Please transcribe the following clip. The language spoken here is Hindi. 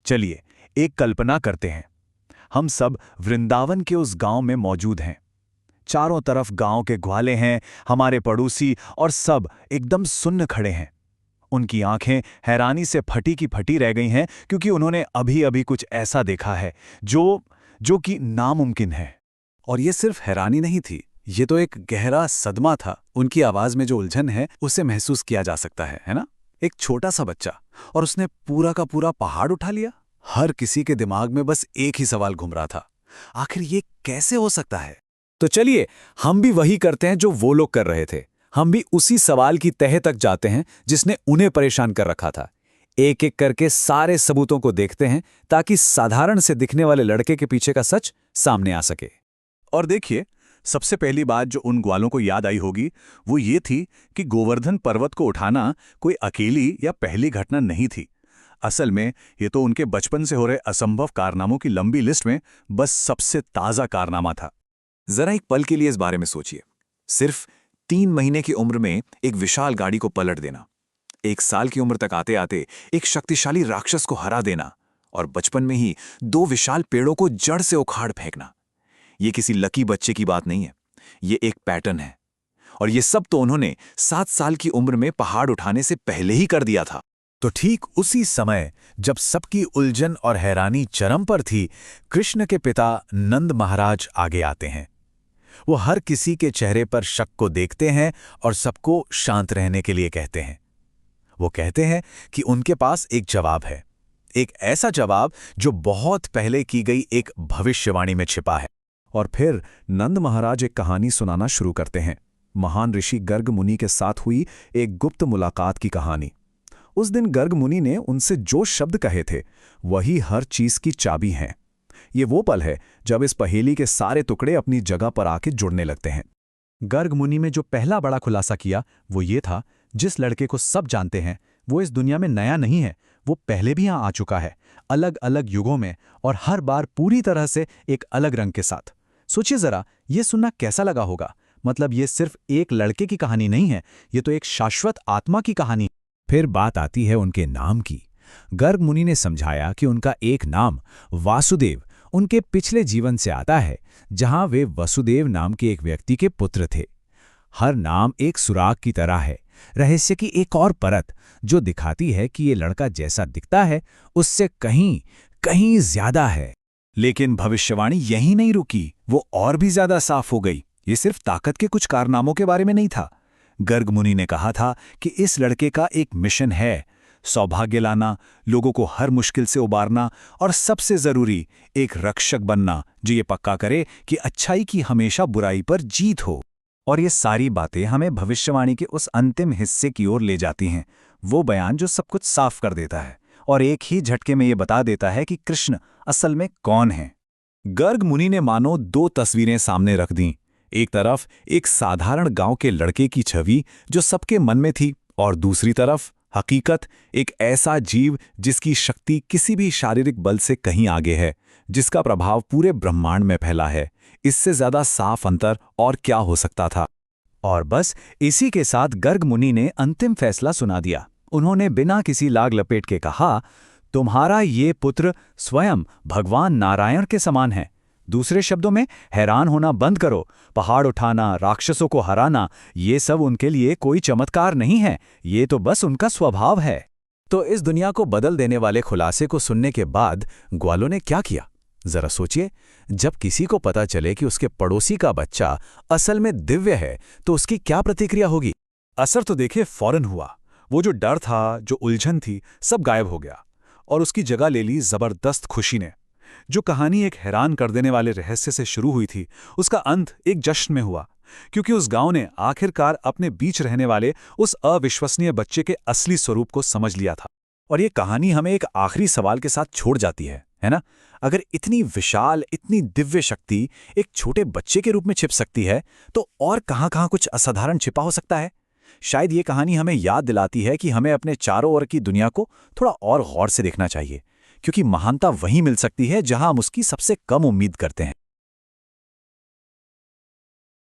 चलिए एक कल्पना करते हैं। हम सब वृंदावन के उस गांव में मौजूद हैं। चारों तरफ गांव के ग्वाले हैं, हमारे पड़ोसी, और सब एकदम सुन्न खड़े हैं। उनकी आंखें हैरानी से फटी की फटी रह गई हैं, क्योंकि उन्होंने अभी अभी कुछ ऐसा देखा है जो कि नामुमकिन है। और ये सिर्फ हैरानी नहीं थी, ये तो एक गहरा सदमा था। उनकी आवाज में जो उलझन है उसे महसूस किया जा सकता है ना? एक छोटा सा बच्चा, और उसने पूरा का पूरा पहाड़ उठा लिया। हर किसी के दिमाग में बस एक ही सवाल घूम रहा था, आखिर ये कैसे हो सकता है? तो चलिए हम भी वही करते हैं जो वो लोग कर रहे थे। हम भी उसी सवाल की तह तक जाते हैं जिसने उन्हें परेशान कर रखा था। एक एक करके सारे सबूतों को देखते हैं ताकि साधारण से दिखने वाले लड़के के पीछे का सच सामने आ सके। और देखिए, सबसे पहली बात जो उन ग्वालों को याद आई होगी वो ये थी कि गोवर्धन पर्वत को उठाना कोई अकेली या पहली घटना नहीं थी। असल में ये तो उनके बचपन से हो रहे असंभव कारनामों की लंबी लिस्ट में बस सबसे ताज़ा कारनामा था। जरा एक पल के लिए इस बारे में सोचिए। सिर्फ 3 महीने की उम्र में एक विशाल गाड़ी को पलट देना, 1 साल की उम्र तक आते आते एक शक्तिशाली राक्षस को हरा देना, और बचपन में ही 2 विशाल पेड़ों को जड़ से उखाड़ फेंकना। ये किसी लकी बच्चे की बात नहीं है, ये एक पैटर्न है। और ये सब तो उन्होंने 7 साल की उम्र में पहाड़ उठाने से पहले ही कर दिया था। तो ठीक उसी समय जब सबकी उलझन और हैरानी चरम पर थी, कृष्ण के पिता नंद महाराज आगे आते हैं। वो हर किसी के चेहरे पर शक को देखते हैं और सबको शांत रहने के लिए कहते हैं। वो कहते हैं कि उनके पास एक जवाब है, एक ऐसा जवाब जो बहुत पहले की गई एक भविष्यवाणी में छिपा है। और फिर नंद महाराज एक कहानी सुनाना शुरू करते हैं, महान ऋषि गर्ग मुनि के साथ हुई एक गुप्त मुलाकात की कहानी। उस दिन गर्ग मुनि ने उनसे जो शब्द कहे थे वही हर चीज की चाबी हैं। ये वो पल है जब इस पहेली के सारे टुकड़े अपनी जगह पर आके जुड़ने लगते हैं। गर्ग मुनि में जो पहला बड़ा खुलासा किया वो ये था, जिस लड़के को सब जानते हैं वो इस दुनिया में नया नहीं है, वो पहले भी यहाँ आ चुका है, अलग अलग युगों में, और हर बार पूरी तरह से एक अलग रंग के साथ। सोचिए जरा, ये सुनना कैसा लगा होगा। मतलब ये सिर्फ एक लड़के की कहानी नहीं है, ये तो एक शाश्वत आत्मा की कहानी। फिर बात आती है उनके नाम की। गर्ग मुनि ने समझाया कि उनका एक नाम वासुदेव उनके पिछले जीवन से आता है, जहां वे वसुदेव नाम के एक व्यक्ति के पुत्र थे। हर नाम एक सुराग की तरह है, रहस्य की एक और परत जो दिखाती है कि ये लड़का जैसा दिखता है उससे कहीं कहीं ज्यादा है। लेकिन भविष्यवाणी यहीं नहीं रुकी, वो और भी ज्यादा साफ हो गई। ये सिर्फ ताकत के कुछ कारनामों के बारे में नहीं था। गर्ग मुनि ने कहा था कि इस लड़के का एक मिशन है, सौभाग्य लाना, लोगों को हर मुश्किल से उबारना, और सबसे जरूरी एक रक्षक बनना जो ये पक्का करे कि अच्छाई की हमेशा बुराई पर जीत हो। और ये सारी बातें हमें भविष्यवाणी के उस अंतिम हिस्से की ओर ले जाती हैं, वो बयान जो सब कुछ साफ कर देता है और एक ही झटके में ये बता देता है कि कृष्ण असल में कौन है। गर्ग मुनि ने मानो 2 तस्वीरें सामने रख दीं। एक तरफ एक साधारण गांव के लड़के की छवि जो सबके मन में थी, और दूसरी तरफ हकीकत, एक ऐसा जीव जिसकी शक्ति किसी भी शारीरिक बल से कहीं आगे है, जिसका प्रभाव पूरे ब्रह्मांड में फैला है। इससे ज्यादा साफ अंतर और क्या हो सकता था? और बस इसी के साथ गर्ग मुनि ने अंतिम फैसला सुना दिया। उन्होंने बिना किसी लाग लपेट के कहा, तुम्हारा ये पुत्र स्वयं भगवान नारायण के समान है। दूसरे शब्दों में, हैरान होना बंद करो। पहाड़ उठाना, राक्षसों को हराना, ये सब उनके लिए कोई चमत्कार नहीं है, ये तो बस उनका स्वभाव है। तो इस दुनिया को बदल देने वाले खुलासे को सुनने के बाद ग्वालों ने क्या किया? जरा सोचिए, जब किसी को पता चले कि उसके पड़ोसी का बच्चा असल में दिव्य है तो उसकी क्या प्रतिक्रिया होगी? असर तो देखिए फौरन हुआ। वो जो डर था, जो उलझन थी, सब गायब हो गया और उसकी जगह ले ली जबरदस्त खुशी ने। जो कहानी एक हैरान कर देने वाले रहस्य से शुरू हुई थी, उसका अंत एक जश्न में हुआ, क्योंकि उस गांव ने आखिरकार अपने बीच रहने वाले उस अविश्वसनीय बच्चे के असली स्वरूप को समझ लिया था। और ये कहानी हमें एक आखिरी सवाल के साथ छोड़ जाती है ना? अगर इतनी विशाल, इतनी दिव्य शक्ति एक छोटे बच्चे के रूप में छिप सकती है, तो और कहां-कहां कुछ असाधारण छिपा हो सकता है? शायद ये कहानी हमें याद दिलाती है कि हमें अपने चारों ओर की दुनिया को थोड़ा और गौर से देखना चाहिए, क्योंकि महानता वहीं मिल सकती है जहां हम उसकी सबसे कम उम्मीद करते हैं।